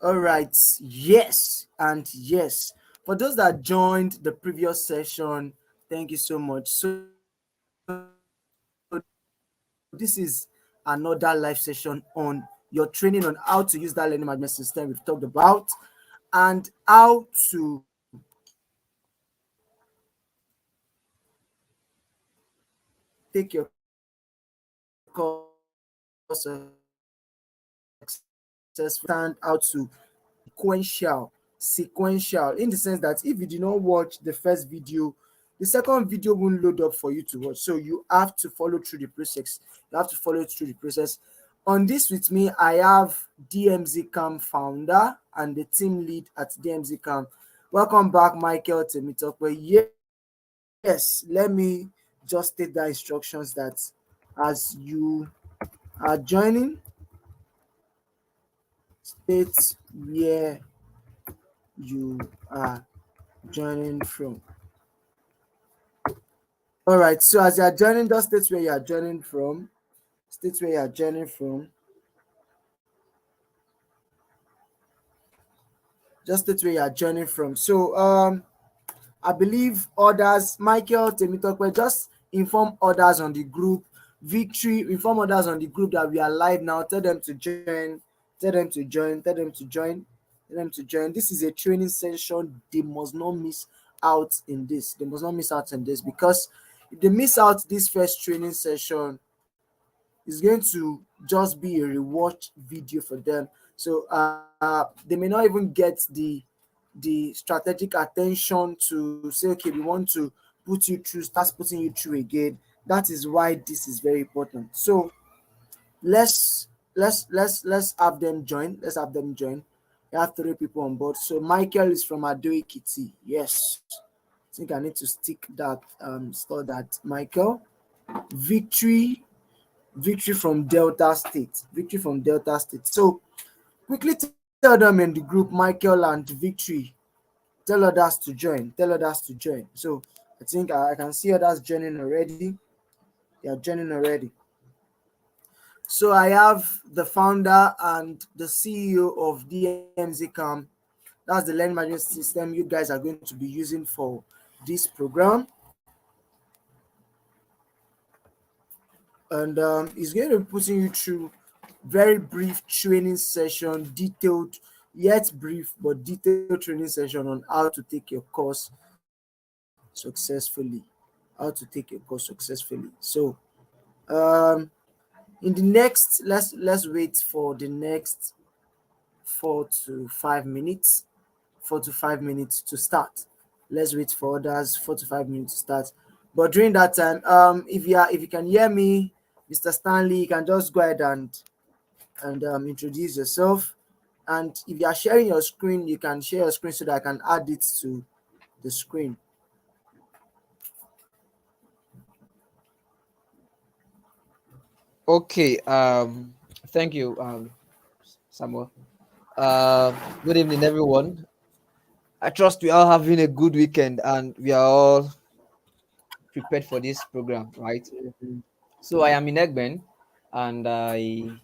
All right. Yes. And yes. For those that joined the previous session, thank you so much. So, this is another live session on your training on how to use that learning management system we've talked about and how to take your course successfully. Understand how to sequential in the sense that if you did not watch the first video, the second video won't load up for you to watch. So you have to follow through the process. You have to follow through the process. On this with me, I have DMZ Cam founder and the team lead at DMZ Cam. Welcome back, Michael Temitope. Yes, let me just state the instructions that as you are joining, state where you are joining from. All right. So as you are joining, just state where you are joining from. State where you are joining from. Just state where you are joining from. So I believe others, Michael Temitope, just inform others on the group. Victory, inform others on the group that we are live now. Tell them to join. Tell them to join. Tell them to join. Tell them to join. This is a training session. They must not miss out in this. They must not miss out in this because if they miss out this first training session, it's going to just be a reward video for them. So they may not even get the strategic attention to say, okay, we want to put you through, start putting you through again. That is why this is very important. So let's have them join. Let's have them join. We have 3 people on board. So Michael is from Ado Ekiti. Yes. I think I need to stick that store that Michael. Victory from Delta State. Victory from Delta State. So quickly tell them in the group, Michael and Victory. Tell others to join. Tell others to join. So I think I can see others joining already. They are joining already. So I have the founder and the CEO of DMZ Cam. That's the learning management system you guys are going to be using for this program. And he's going to be putting you through very brief training session, detailed yet brief but detailed training session on how to take your course successfully. So in the next, let's wait for the next 4 to 5 minutes. 4 to 5 minutes to start. Let's wait for others 4 to 5 minutes to start. But during that time, if you can hear me, Mr. Stanley, you can just go ahead and introduce yourself. And if you are sharing your screen, you can share your screen so that I can add it to the screen. Okay. Thank you, Samuel. Good evening, everyone. I trust we are having a good weekend and we are all prepared for this program, right? So I am in Egben and I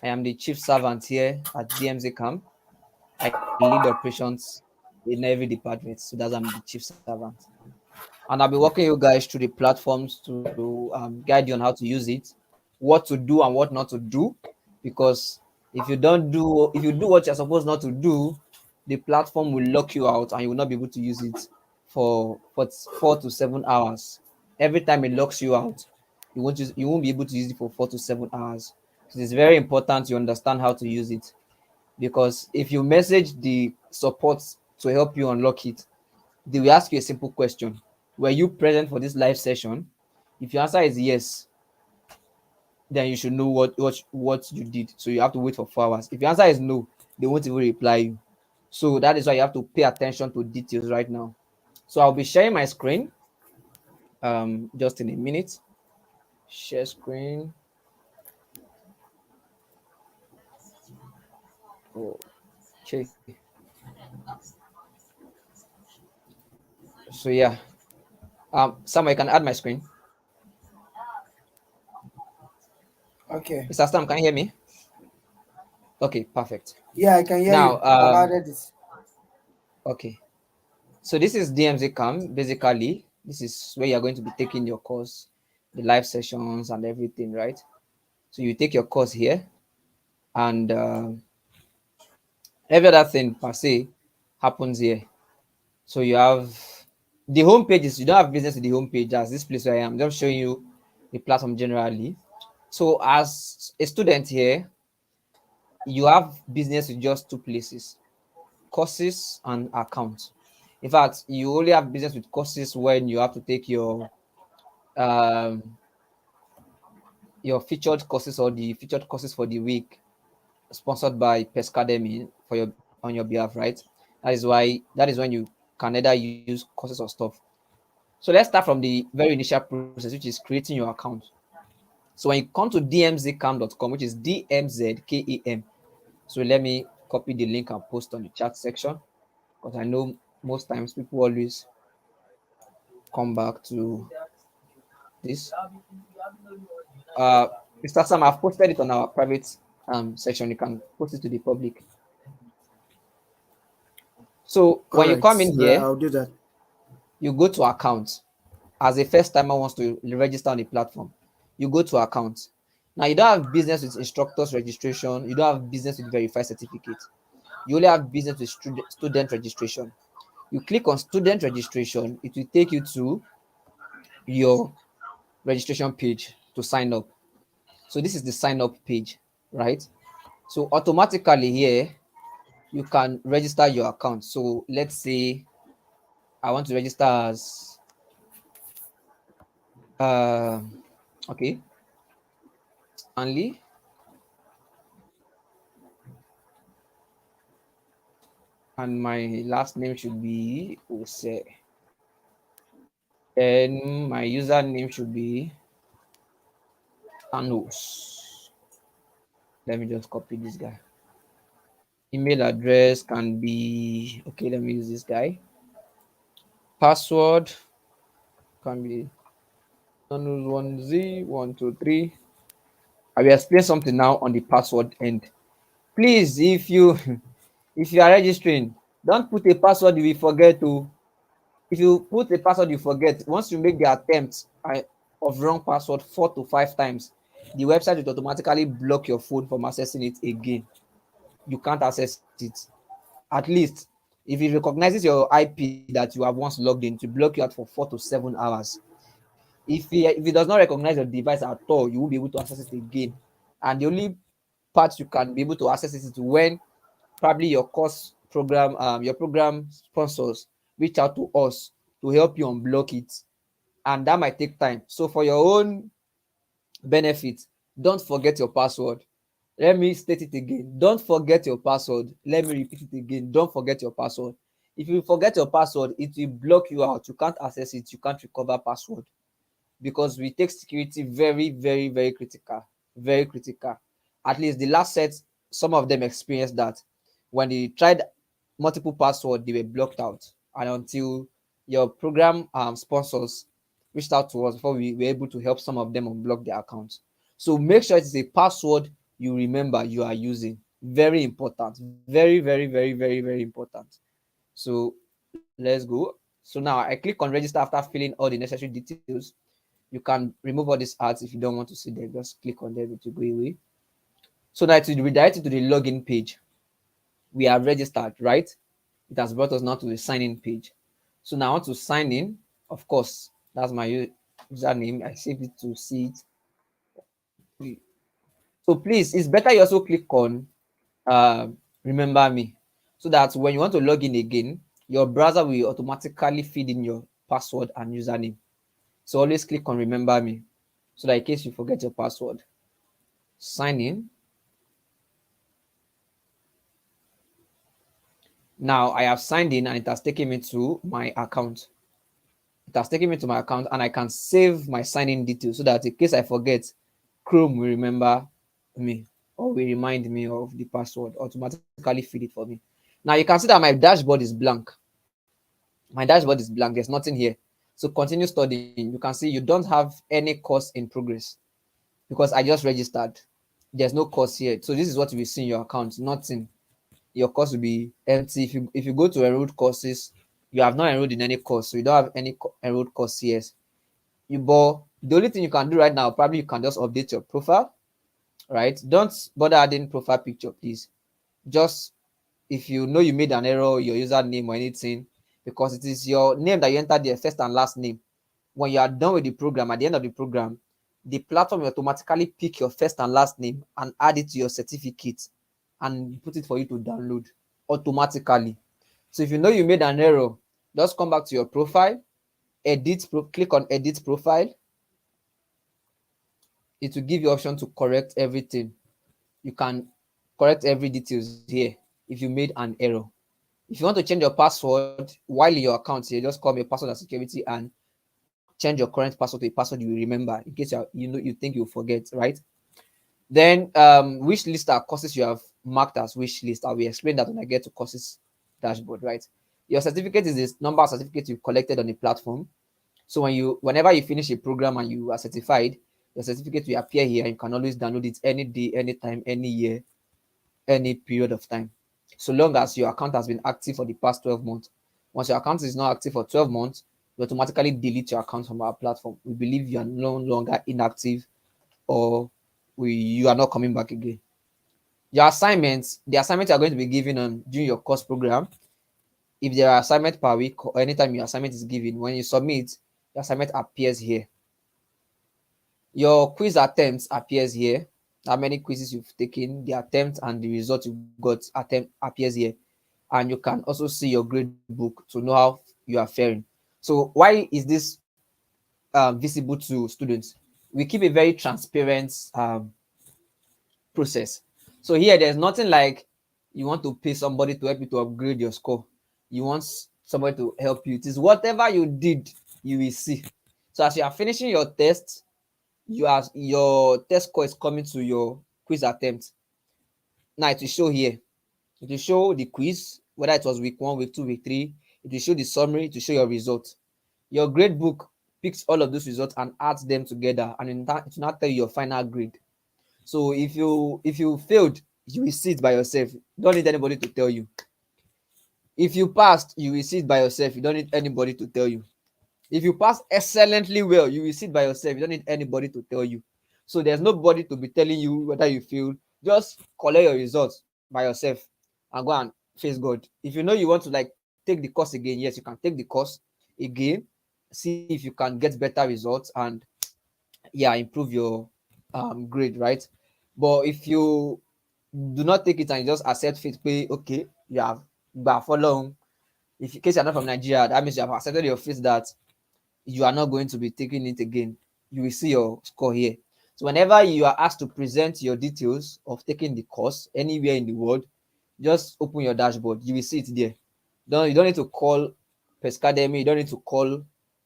am the chief servant here at DMZ Camp. I lead operations in every department. So that's I'm the chief servant. And I'll be walking you guys through the platforms to guide you on how to use it, what to do and what not to do. Because if you do what you're supposed not to do, the platform will lock you out and you will not be able to use it for 4 to 7 hours. Every time it locks you out, you won't be able to use it for 4 to 7 hours. So it's very important you understand how to use it, because if you message the support to help you unlock it, they will ask you a simple question: were you present for this live session? If your answer is yes, then you should know what you did. So you have to wait for 4 hours. If your answer is no, they won't even reply you. So that is why you have to pay attention to details right now. So I'll be sharing my screen just in a minute. Share screen. Okay. So yeah. Someone can add my screen. Okay. Mr. Stam, can you hear me? Okay, perfect. Yeah, I can hear Now, you. I've added it. okay. So this is DMZ Cam. Basically, this is where you're going to be taking your course, the live sessions and everything, right? So you take your course here, and every other thing per se happens here. So you have the home pages. You don't have business with the home page as this place where I am. Just showing you the platform generally. So as a student here, you have business with just two places: courses and accounts. In fact, you only have business with courses when you have to take um your featured courses or the featured courses for the week sponsored by Pescademy for your on your behalf, right? That is when you can either use courses or stuff. So let's start from the very initial process, which is creating your account. So when you come to dmzcam.com, which is DMZKAM, so let me copy the link and post on the chat section because I know most times people always come back to this. Uh, Mr. Sam, I've posted it on our private section. You can post it to the public. So All when you come right, in here, I'll do that. you go to account. As a first timer wants to register on the platform, you go to account. Now you don't have business with instructors registration. You don't have business with verified certificate. You only have business with student registration. You click on student registration. It will take you to your registration page to sign up. So this is the sign up page, right? So automatically here you can register your account. So let's say I want to register as uh, okay, Stanley, and my last name should be Ose. Then my username should be Anos. Let me just copy this guy. Email address can be okay. Let me use this guy. Password can be Anos1Z123. I will explain something now on the password end. Please, if you if you are registering, don't put a password you will forget to. If you put a password you forget, once you make the attempt of wrong password 4 to 5 times, the website will automatically block your phone from accessing it again. You can't access it. At least if it recognizes your IP that you have once logged in, to block you out for 4 to 7 hours. If it does not recognize your device at all, you won't be able to access it again. And the only part you can be able to access it is when probably your program sponsors reach out to us to help you unblock it, and that might take time. So for your own benefit, don't forget your password. Let me state it again: don't forget your password. Let me repeat it again: don't forget your password. If you forget your password, it will block you out. You can't access it. You can't recover password, because we take security very, very, very critical. Very critical. At least the last set, some of them experienced that. When they tried multiple password, they were blocked out. And until your program sponsors reached out to us before we were able to help some of them unblock their accounts. So make sure it is a password you remember you are using. Very important. Very, very, very, very, very important. So let's go. So now I click on register after filling all the necessary details. You can remove all these ads if you don't want to see them. Just click on them, to go away. So now it will redirect you to the login page. We are registered, right? It has brought us now to the sign in page. So now I want to sign in. Of course, that's my username. I saved it to see it. So please, it's better you also click on remember me, so that when you want to log in again, your browser will automatically feed in your password and username. So always click on remember me, so that in case you forget your password, sign in. Now I have signed in and it has taken me to my account. It has taken me to my account, and I can save my sign-in details so that in case I forget, Chrome will remember me or will remind me of the password, automatically feed it for me. Now you can see that my dashboard is blank. My dashboard is blank. There's nothing here. So continue studying. You can see you don't have any course in progress because I just registered. there's no course here. So this is what you will see in your account. Nothing. Your course will be empty. If you go to enrolled courses, you have not enrolled in any course, so you don't have any enrolled course here. But the only thing you can do right now, probably you can just update your profile, right? Don't bother adding profile picture, please. Just if you know you made an error, your username or anything, because it is your name that you entered there, first and last name. When you are done with the program, at the end of the program, the platform will automatically pick your first and last name and add it to your certificate and put it for you to download automatically. So if you know you made an error, just come back to your profile, click on edit profile. It will give you option to correct everything. You can correct every details here if you made an error. If you want to change your password while in your account here, just call your password and security and change your current password to a password you will remember in case you think you'll forget, right? Then wish list are courses you have marked as wish list. I will explain that when I get to courses dashboard, right? Your certificate is this number of certificates you've collected on the platform. So whenever you finish a program and you are certified, your certificate will appear here and you can always download it any day, anytime, any year, any period of time. So long as your account has been active for the past 12 months. Once your account is not active for 12 months, we automatically delete your account from our platform. We believe you are no longer inactive or you are not coming back again. Your assignments, the assignments you are going to be given on during your course program, if there are assignments per week or anytime your assignment is given, when you submit, the assignment appears here. Your quiz attempts appears here. How many quizzes you've taken, the attempt and the result you got appears here. And you can also see your grade book to know how you are faring. So why is this visible to students? We keep a very transparent process. So here, there's nothing like you want to pay somebody to help you to upgrade your score. You want somebody to help you. It is whatever you did, you will see. So as you are finishing your test, your test score is coming to your quiz attempt. Now it will show here. It will show the quiz, whether it was week 1, week 2, week 3. It will show the summary, it will show your result. Your grade book picks all of those results and adds them together, and it will not tell you your final grade. So if you failed, you will see it by yourself. You don't need anybody to tell you. If you passed, you will see it by yourself. You don't need anybody to tell you. If you pass excellently well, you will see it by yourself. You don't need anybody to tell you. So there's nobody to be telling you whether you failed. Just collect your results by yourself and go and face God. If you know you want to like take the course again, yes, you can take the course again, see if you can get better results and yeah, improve your grade, right? But if you do not take it and you just accept faith, pay okay, you have but for long. If in case you're not from Nigeria, that means you have accepted your faith that you are not going to be taking it again. You will see your score here. So whenever you are asked to present your details of taking the course anywhere in the world, just open your dashboard. You will see it there. You don't need to call Pescademy. You don't need to call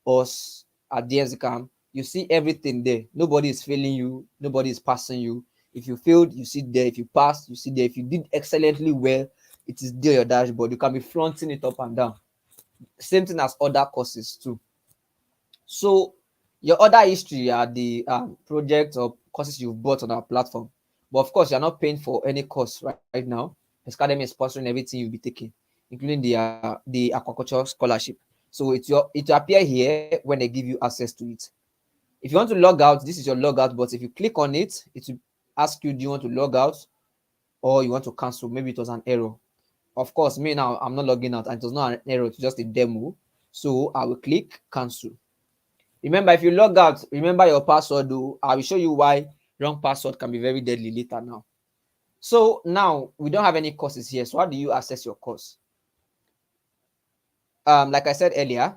us at DSCAM. You see everything there. Nobody is failing you. Nobody is passing you. If you failed, you see there. If you passed, you see there. If you did excellently well, it is there your dashboard. You can be fronting it up and down. Same thing as other courses too. So your other history are the projects or courses you've bought on our platform. But of course, you're not paying for any course right now. Academy is sponsoring everything you'll be taking, including the aquaculture scholarship. So it will appear here when they give you access to it. If you want to log out, this is your logout. But if you click on it, it will ask you, do you want to log out or you want to cancel? Maybe it was an error. Of course, me now, I'm not logging out and it was not an error, it's just a demo. So I will click cancel. Remember, if you log out, remember your password. Though I will show you why wrong password can be very deadly later now. So now we don't have any courses here. So how do you access your course? Like I said earlier,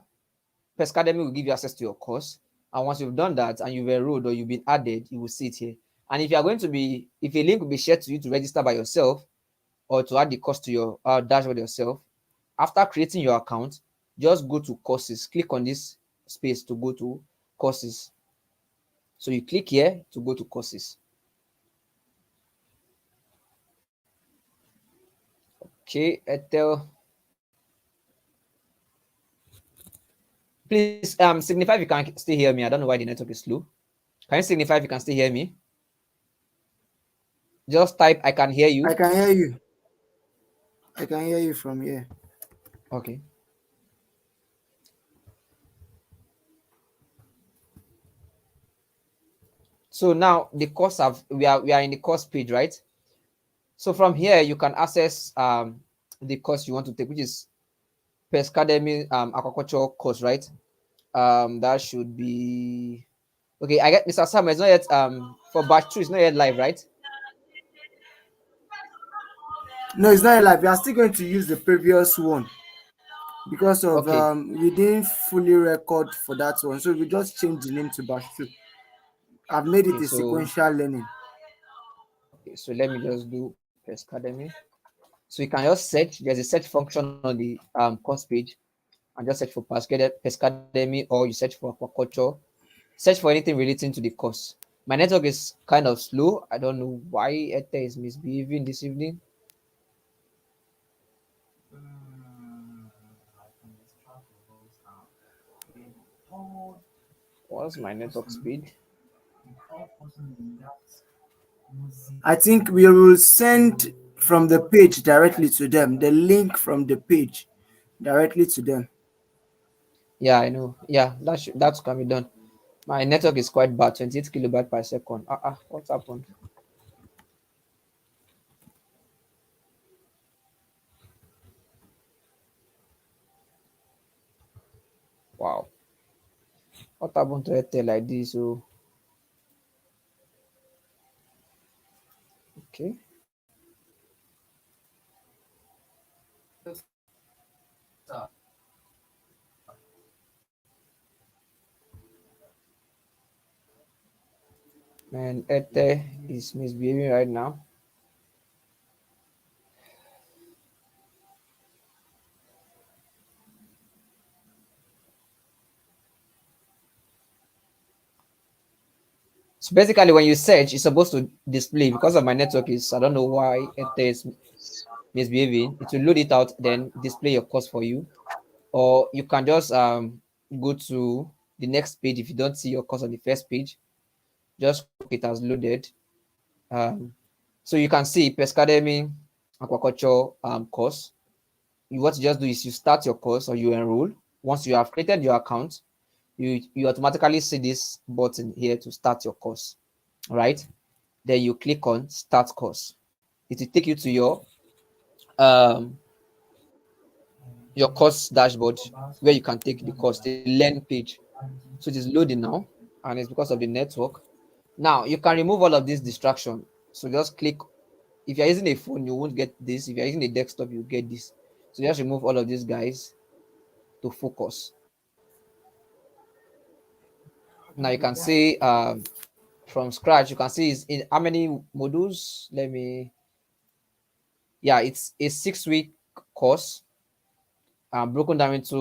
Pescademy will give you access to your course. And once you've done that and you've enrolled or you've been added, you will see it here. And if you are going to be, if a link will be shared to you to register by yourself or to add the course to your dashboard yourself, after creating your account, just go to courses. Click on this space to go to courses. So you click here to go to courses. Okay, Ethel. Please signify if you can still hear me. I don't know why the network is slow. Can you signify if you can still hear me? Just type I can hear I you. can hear you. I can hear you from here. Okay. So now the course have we are in the course page, right? So from here you can access the course you want to take, which is Pescademy aquaculture course, right? That should be okay. I get Mr. Sam is not yet for batch 2 is not yet live, right? No, it's not live. We are still going to use the previous one because of Okay. we didn't fully record for that one, so we just changed the name to batch two. I've made it Okay. a So sequential learning. okay, so let me just do Pescademy. So you can just search. There's a search function on the course page, and just search for Pescademy, or you search for aquaculture. Search for anything relating to the course. My network is kind of slow. I don't know why Ether is misbehaving this evening. What's my network speed? I think we will send from the page directly to them, the link from the page directly to them. Yeah, I know. Yeah, that can be done. My network is quite bad, 28 kilobyte per second. What's happened? Wow. What happened to Ether like this? So okay. Man, Ether is misbehaving right now. So basically, when you search, it's supposed to display because of my network is I don't know why it is misbehaving. It will load it out, then display your course for you, or you can just go to the next page if you don't see your course on the first page. Just hope it has loaded. Um, so you can see Pescademy aquaculture course. What you just do is you start your course or you enroll. Once you have created your account, you automatically see this button here to start your course, right? Then you click on start course. It will take you to um your course dashboard where you can take the course, the learn page. So it is loading now, and it's because of the network. Now you can remove all of this distraction. So just click. If you're using a phone, you won't get this. If you're using a desktop, you get this. So just remove all of these guys to focus. Now you can see from scratch. You can see is in how many modules. Let me. Yeah, it's a 6 week course broken down into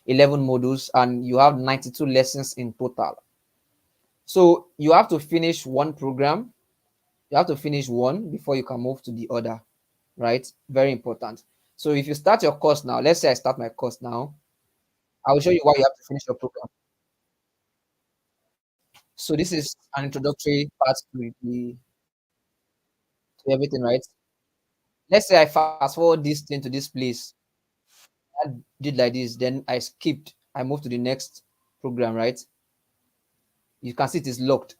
11 modules, and you have 92 lessons in total. So you have to finish one program. You have to finish one before you can move to the other, right? Very important. So if you start your course now, let's say I start my course now, I will show you why you have to finish your program. So this is an introductory part to everything, right? Let's say I fast forward this thing to this place. I did like this, then I skipped. I moved to the next program, right? You can see it is locked.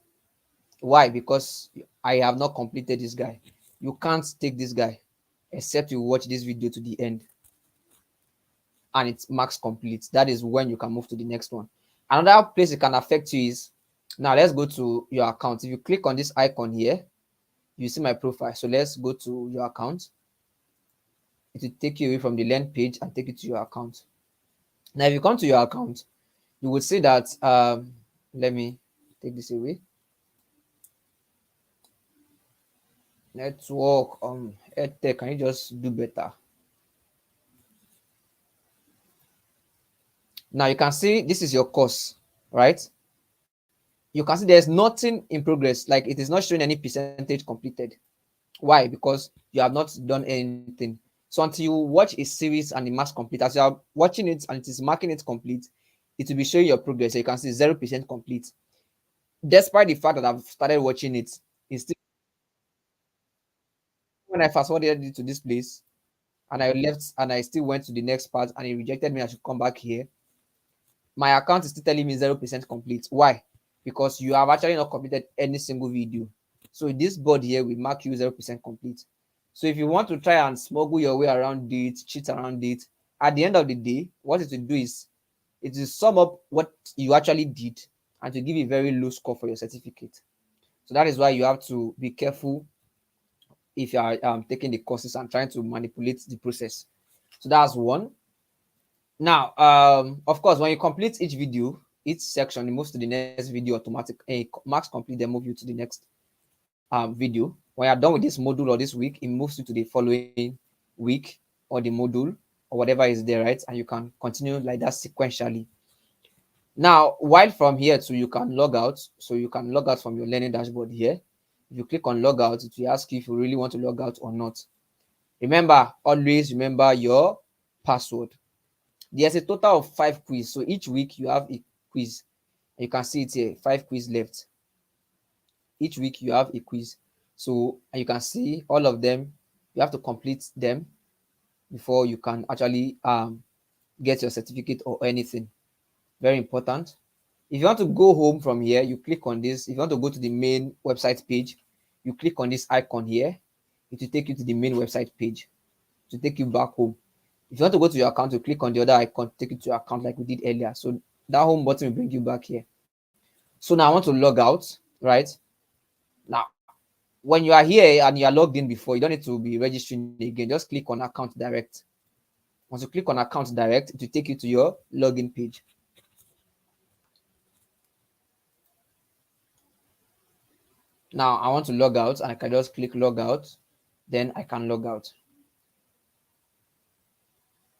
Why? Because I have not completed this guy. You can't take this guy except you watch this video to the end and it's max complete. That is when you can move to the next one. Another place it can affect you is now let's go to your account. If you click on this icon here, you see my profile. So let's go to your account. It will take you away from the learn page and take you to your account. Now, if you come to your account, you will see that let me take this away. Network EdTech, can you just do better? Now you can see this is your course, right? You can see there's nothing in progress, like it is not showing any percentage completed. Why? Because you have not done anything. So until you watch a series and it marks complete, as you are watching it and it is marking it complete, it will be showing your progress. So you can see 0% complete. Despite the fact that I've started watching it, it's still, when I fast forwarded it to this place and I left and I still went to the next part and it rejected me, I should come back here. My account is still telling me 0% complete. Why? Because you have actually not completed any single video. So this board here will mark you 0% complete. So if you want to try and smuggle your way around it, cheat around it, at the end of the day, what it will do is it will sum up what you actually did and to give you a very low score for your certificate. So that is why you have to be careful if you are taking the courses and trying to manipulate the process. So that's one. Now, of course, when you complete each video, each section, it moves to the next video automatic. Marks complete, then move you to the next video. When you're done with this module or this week, it moves you to the following week or the module or whatever is there, right? And you can continue like that sequentially. Now, while from here too, you can log out. So you can log out from your learning dashboard here. If you click on log out, it will ask you if you really want to log out or not. Remember, always remember your password. There's a total of 5 quiz. So each week you have a quiz. You can see it here, 5 quiz left. Each week you have a quiz. So you can see all of them. You have to complete them before you can actually get your certificate or anything. Very important. If you want to go home from here, you click on this. If you want to go to the main website page, you click on this icon here. It will take you to the main website page to take you back home. If you want to go to your account, you click on the other icon, take you to your account like we did earlier. So that home button will bring you back here. So now I want to log out, right? Now, when you are here and you are logged in before, you don't need to be registering again. Just click on account direct. Once you click on account direct, it will take you to your login page. Now I want to log out and I can just click log out. Then I can log out.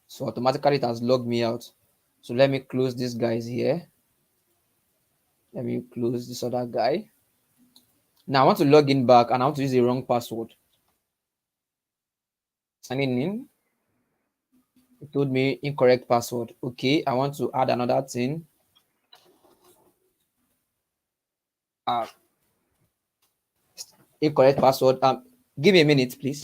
So automatically it has logged me out. So let me close these guys here. Let me close this other guy. Now I want to log in back and I want to use the wrong password. Signing in. It told me incorrect password. Okay, I want to add another thing. Uh, Incorrect password. Give me a minute, please.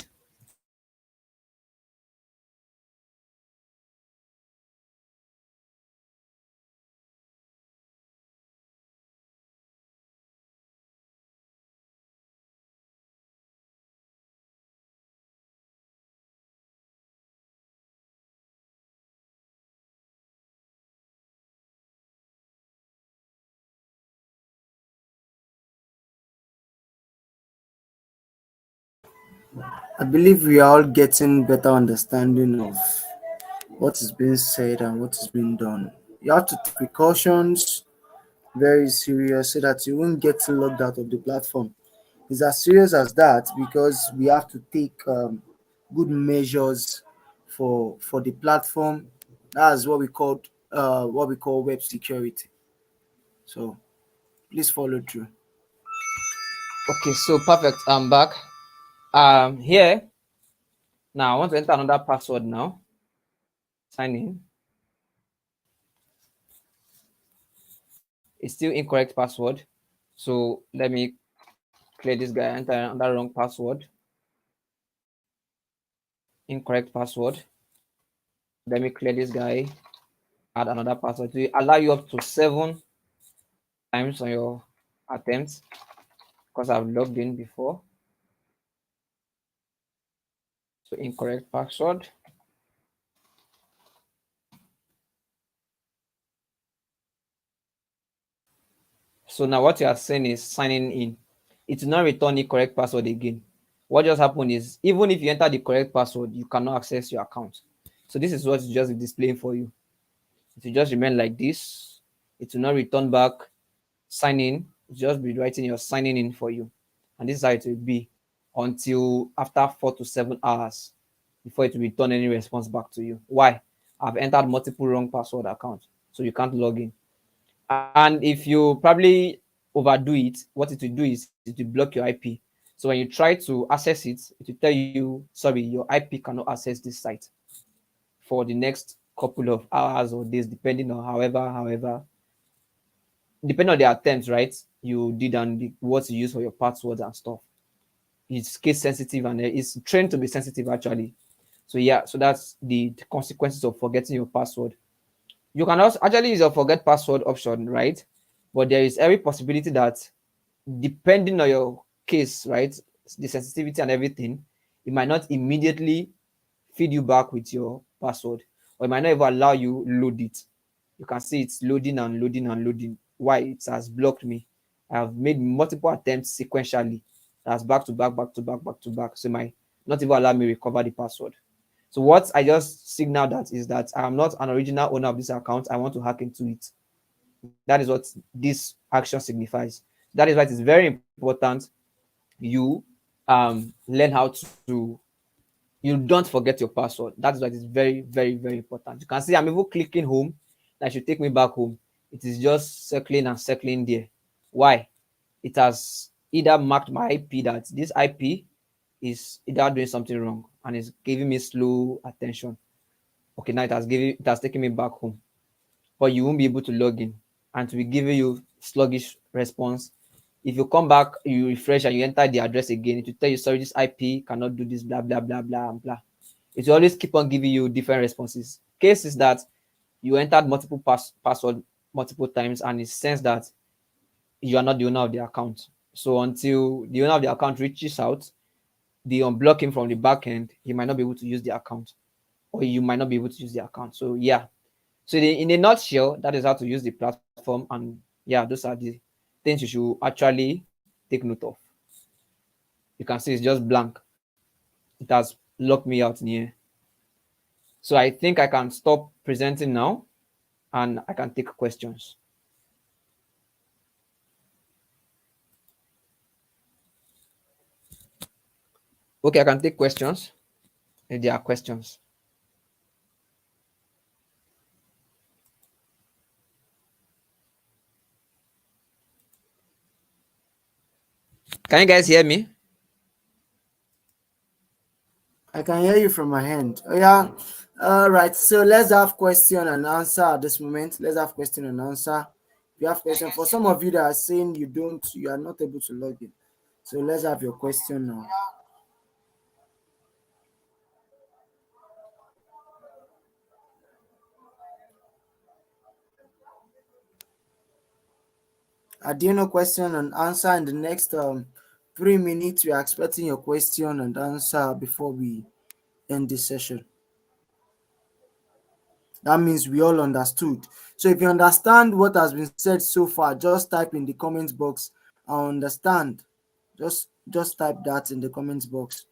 I believe we are all getting better understanding of what is being said and what is being done. You have to take precautions very serious so that you won't get locked out of the platform. It's as serious as that because we have to take good measures for the platform. That's what we call web security. So please follow through. Okay, so perfect. I'm back. Here now I want to enter another password now. Sign in. It's still incorrect password. So let me clear this guy. Enter another wrong password. Incorrect password. Let me clear this guy. Add another password to allow you up to 7 times on your attempts because I've logged in before. So incorrect password. So now what you are saying is signing in. It will not return the correct password again. What just happened is even if you enter the correct password, you cannot access your account. So this is what it's just displaying for you. It will just remain like this. It will not return back sign in. It will just be writing your signing in for you. And this is how it will be until after 4 to 7 hours before it will return any response back to you. Why? I've entered multiple wrong password accounts, so you can't log in. And if you probably overdo it, what it will do is it will block your IP. So when you try to access it, it will tell you, sorry, your IP cannot access this site for the next couple of hours or days, depending on however depending on the attempts, right, you did and what you use for your passwords and stuff. It's case sensitive and it's trained to be sensitive actually. So yeah, so that's the consequences of forgetting your password. You can also actually use your forget password option, right? But there is every possibility that depending on your case, right, the sensitivity and everything, it might not immediately feed you back with your password, or it might not even allow you load it. You can see it's loading and loading and loading. Why? It has blocked me. I have made multiple attempts sequentially. That's back to back, back to back, back to back. So it might not even allow me recover the password. So what I just signal that is that I am not an original owner of this account. I want to hack into it. That is what this action signifies. That is why it is very important you learn how to you don't forget your password. That is why it is very, very, very important. You can see I'm even clicking home. That should take me back home. It is just circling and circling there. Why? It has either marked my IP that this IP is either doing something wrong and is giving me slow attention. Okay, now it has taken me back home, but you won't be able to log in and to be giving you sluggish response. If you come back, you refresh and you enter the address again, it will tell you, sorry, this IP cannot do this, blah, blah, blah, blah, and blah. It will always keep on giving you different responses. Case is that you entered multiple password multiple times and it sends that you are not the owner of the account. So until the owner of the account reaches out, they unblock him from the back end, he might not be able to use the account, or you might not be able to use the account. So yeah, so in a nutshell, that is how to use the platform. And yeah, those are the things you should actually take note of. You can see it's just blank. It has locked me out in here. So I think I can stop presenting now and I can take questions. Okay, I can take questions if there are questions. Can you guys hear me? I can hear you from my hand. Oh yeah. All right. So let's have question and answer at this moment. Let's have question and answer. If you have question for some of you that are saying you are not able to log in. So let's have your question now. Adino question and answer in the next 3 minutes. We are expecting your question and answer before we end this session. That means we all understood. So if you understand what has been said so far, just type in the comments box. I understand. Just type that in the comments box.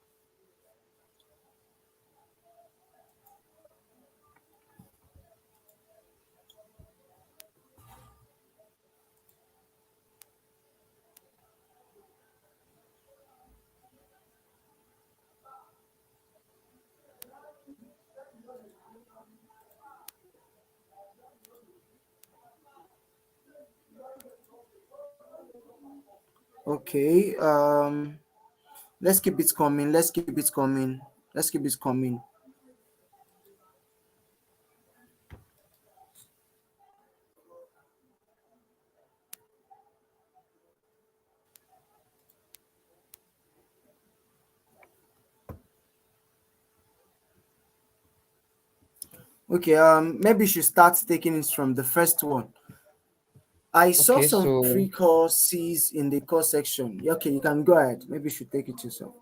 Okay. Let's keep it coming. Let's keep it coming. Let's keep it coming. Okay. Maybe you should start taking it from the first one. I saw Okay, some so free courses in the course section. Okay, you can go ahead. Maybe you should take it yourself.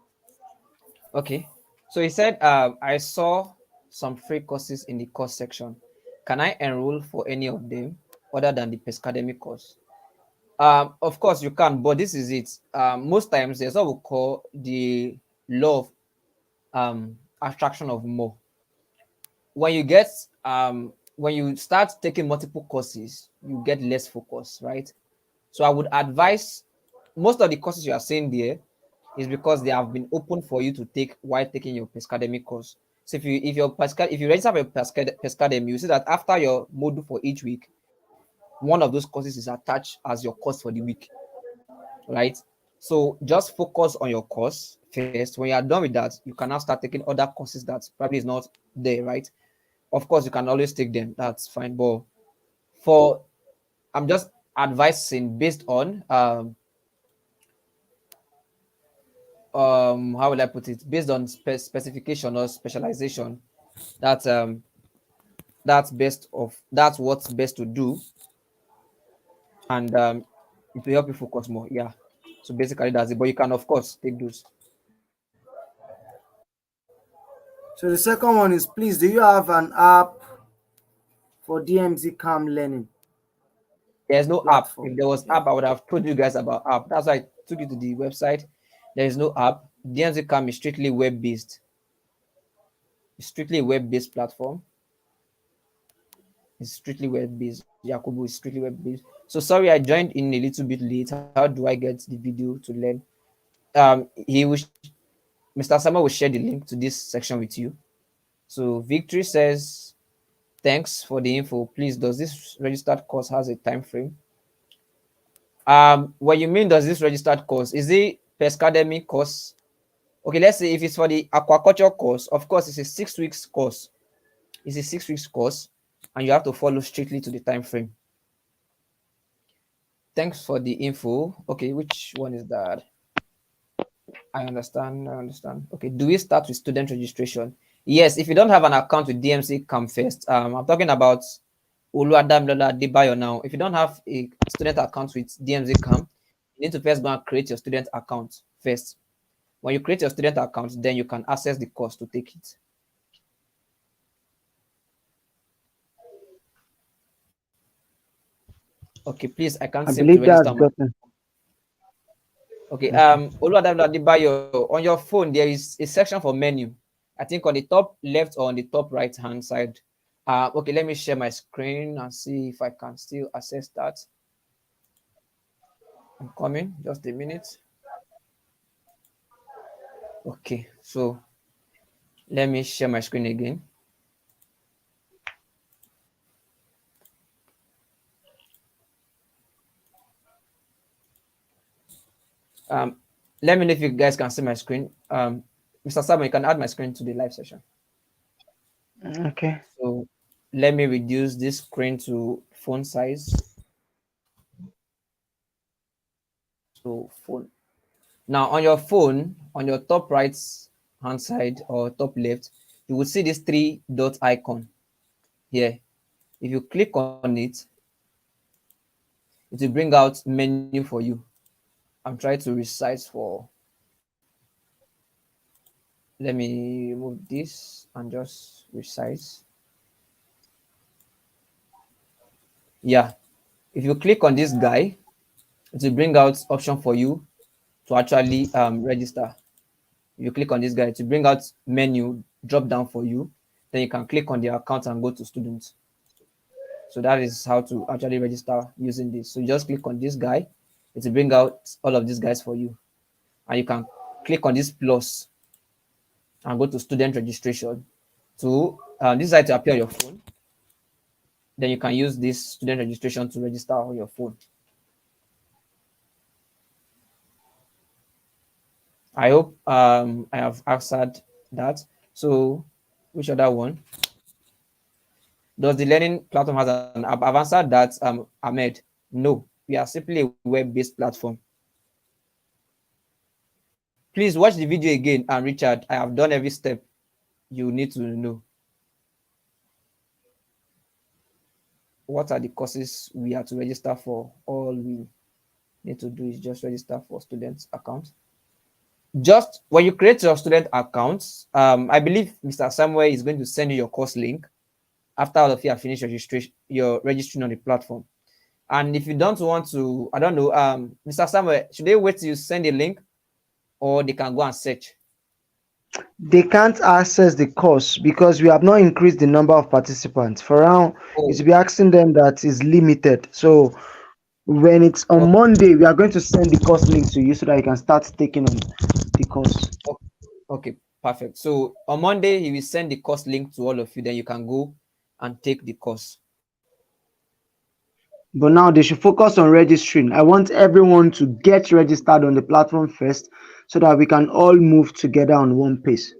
okay. So he said, I saw some free courses in the course section. Can I enroll for any of them other than the Pescademic course? Of course you can, but this is it. Most times there's what we call the law of attraction of more. When you get when you start taking multiple courses, you get less focus, right? So I would advise most of the courses you are saying there is because they have been open for you to take while taking your Pescademic course. So if you register for your Pescademic, you see that after your module for each week, one of those courses is attached as your course for the week, right? So just focus on your course first. When you are done with that, you can now start taking other courses that probably is not there, right? Of course, you can always take them. That's fine. But for I'm just advising based on how will I put it, based on specification or specialization. That's that's what's best to do, and it will help you focus more. Yeah. So basically that's it. But you can of course take those. So the second one is, please, do you have an app for DMZ Cam learning There's no app. platform? If there was Yeah. app, I would have told you guys about app. That's why I took you to the website. There is no app. DMZ Cam is strictly web based. It's strictly a web based platform. It's strictly web based. Yakubu is strictly web based. So sorry, I joined in a little bit late. How do I get the video to learn? He will, Mr. Sama will share the link to this section with you. So Victory says, thanks for the info. Please, does this registered course has a time frame? What you mean, does this registered course, is it Pescademy course? Okay, let's say if it's for the aquaculture course, of course it's a 6 weeks course. It's a 6 weeks course, and you have to follow strictly to the time frame. Thanks for the info. Okay, which one is that? I understand. I understand. Okay, do we start with student registration? Yes, if you don't have an account with DMC, come first. I'm talking about Oluwadamilola Adebayo now. If you don't have a student account with DMZ Camp, you need to first go and create your student account first. When you create your student account, then you can access the course to take it. Okay, please, I can't I seem to believe register that's my. gotten. Okay, Okay. Oluwadamilola Adebayo, on your phone, there is a section for menu. I think on the top left or on the top right hand side. Okay, let me share my screen and see if I can still access that. I'm coming, just a minute. Okay, so let me share my screen again. Um, Let me know if you guys can see my screen. Mr. Simon, you can add my screen to the live session. Okay. So let me reduce this screen to phone size. So phone. Now on your phone, on your top right hand side or top left, you will see this three dot icon here. If you click on it, it will bring out menu for you. I'm trying to resize for. Let me remove this and just resize. Yeah. If you click on this guy, it will bring out option for you to actually register. If you click on this guy to bring out menu drop down for you, then you can click on the account and go to students. So that is how to actually register using this. So you just click on this guy, it will bring out all of these guys for you, and you can click on this plus and go to student registration. So this is how to appear on your phone. Then you can use this student registration to register on your phone. I hope I have answered that. So, which other one? Does the learning platform has an app? I've answered that, Ahmed. No, we are simply a web-based platform. Please watch the video again, and Richard, I have done every step you need to know. What are the courses we are to register for? All we need to do is just register for students account. Just when you create your student accounts, I believe Mr. Samuel is going to send you your course link after all of you have finished registration, your registering on the platform. And if you don't want to, I don't know, Mr. Samuel, should they wait till you send a link, or they can go and search? They can't access the course because we have not increased the number of participants. For now, it Oh, will be asking them that is limited. So when it's on Monday, we are going to send the course link to you so that you can start taking on the course. oh, okay, perfect. So on Monday, he will send the course link to all of you. Then you can go and take the course. But now they should focus on registering. I want everyone to get registered on the platform first so that we can all move together on one pace.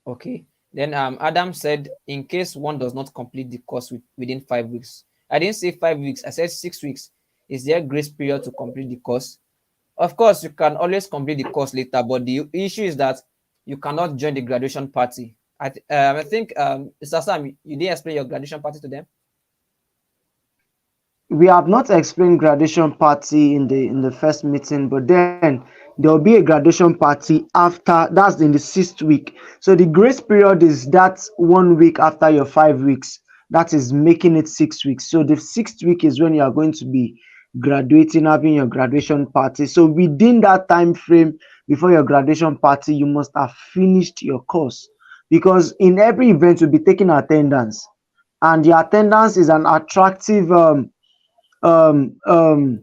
Okay. Then Adam said, in case one does not complete the course within 5 weeks, I didn't say 5 weeks, I said 6 weeks. Is there grace period to complete the course? Of course, you can always complete the course later, but the issue is that you cannot join the graduation party. I think, Mr. Sam, you didn't explain your graduation party to them. We have not explained graduation party in the first meeting, but then there will be a graduation party after, that's in the 6th week. So the grace period is that 1 week after your 5 weeks, that is making it 6 weeks. So the 6th week is when you are going to be graduating, having your graduation party. So within that time frame before your graduation party, you must have finished your course, because in every event you'll be taking attendance, and the attendance is an attractive um um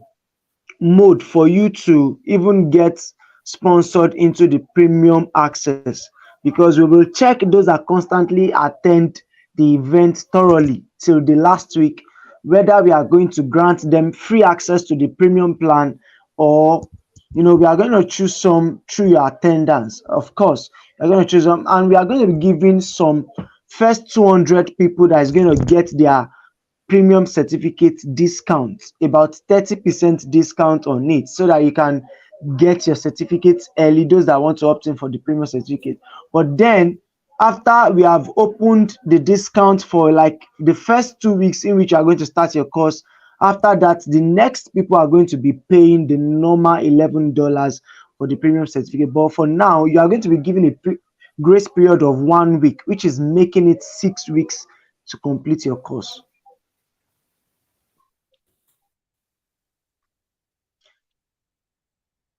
mode for you to even get sponsored into the premium access, because we will check those that constantly attend the event thoroughly till the last week, whether we are going to grant them free access to the premium plan, or we are going to choose some through your attendance. Of course, we're going to choose them, and we are going to be giving some first 200 people that is going to get their premium certificate discount, about 30% discount on it, so that you can get your certificates early, those that want to opt in for the premium certificate. But then after we have opened the discount for like the first 2 weeks in which you are going to start your course, after that the next people are going to be paying the normal $11 for the premium certificate. But for now, you are going to be given a grace period of 1 week, which is making it 6 weeks to complete your course.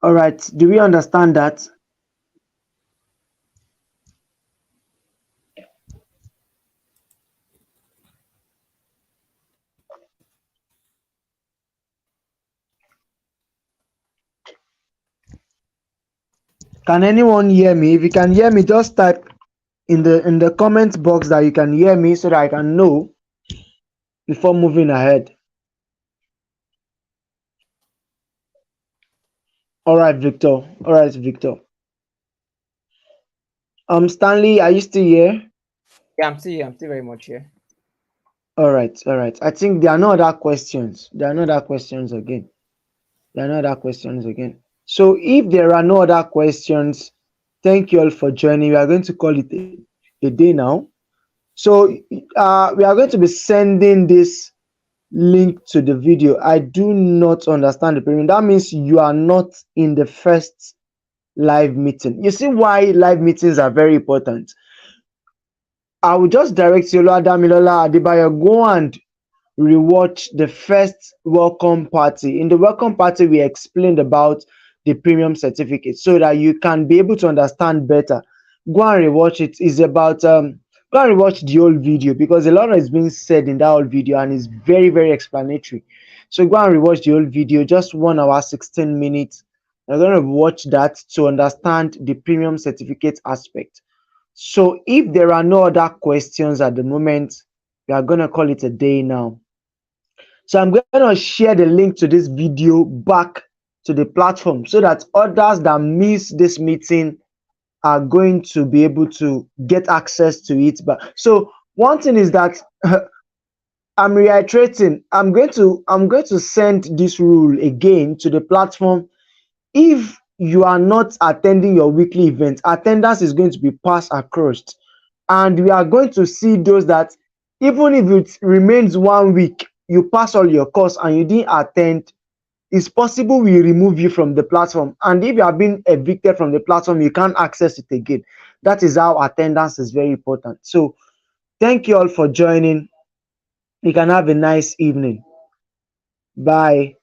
All right, do we understand that? Can anyone hear me? If you can hear me, just type in the comment box that you can hear me, so that I can know before moving ahead. All right, Victor. All right, Victor. Stanley, are you still here? Yeah, I'm still very much here. All right, all right. I think there are no other questions. There are no other questions again. There are no other questions again. So if there are no other questions, thank you all for joining. We are going to call it a day now. So we are going to be sending this link to the video. I do not understand the premium. That means you are not in the first live meeting. You see why live meetings are very important. I will just direct you, Damilola Adebayo, go and rewatch the first welcome party. In the welcome party, we explained about the premium certificate so that you can be able to understand better. Go and rewatch it. It's about go and rewatch the whole video, because a lot is being said in that whole video and it's very, very explanatory. So go and rewatch the whole video, just 1 hour 16 minutes. You're going to watch that to understand the premium certificate aspect. So if there are no other questions at the moment, we are going to call it a day now. So I'm going to share the link to this video back to the platform, so that others that miss this meeting are going to be able to get access to it. But so one thing is that I'm reiterating, I'm going to send this rule again to the platform. If you are not attending your weekly event, attendance is going to be passed across, and we are going to see those that even if it remains 1 week, you pass all your course and you didn't attend, it's possible we remove you from the platform. And if you have been evicted from the platform, you can't access it again. That is how attendance is very important. So thank you all for joining. You can have a nice evening. Bye.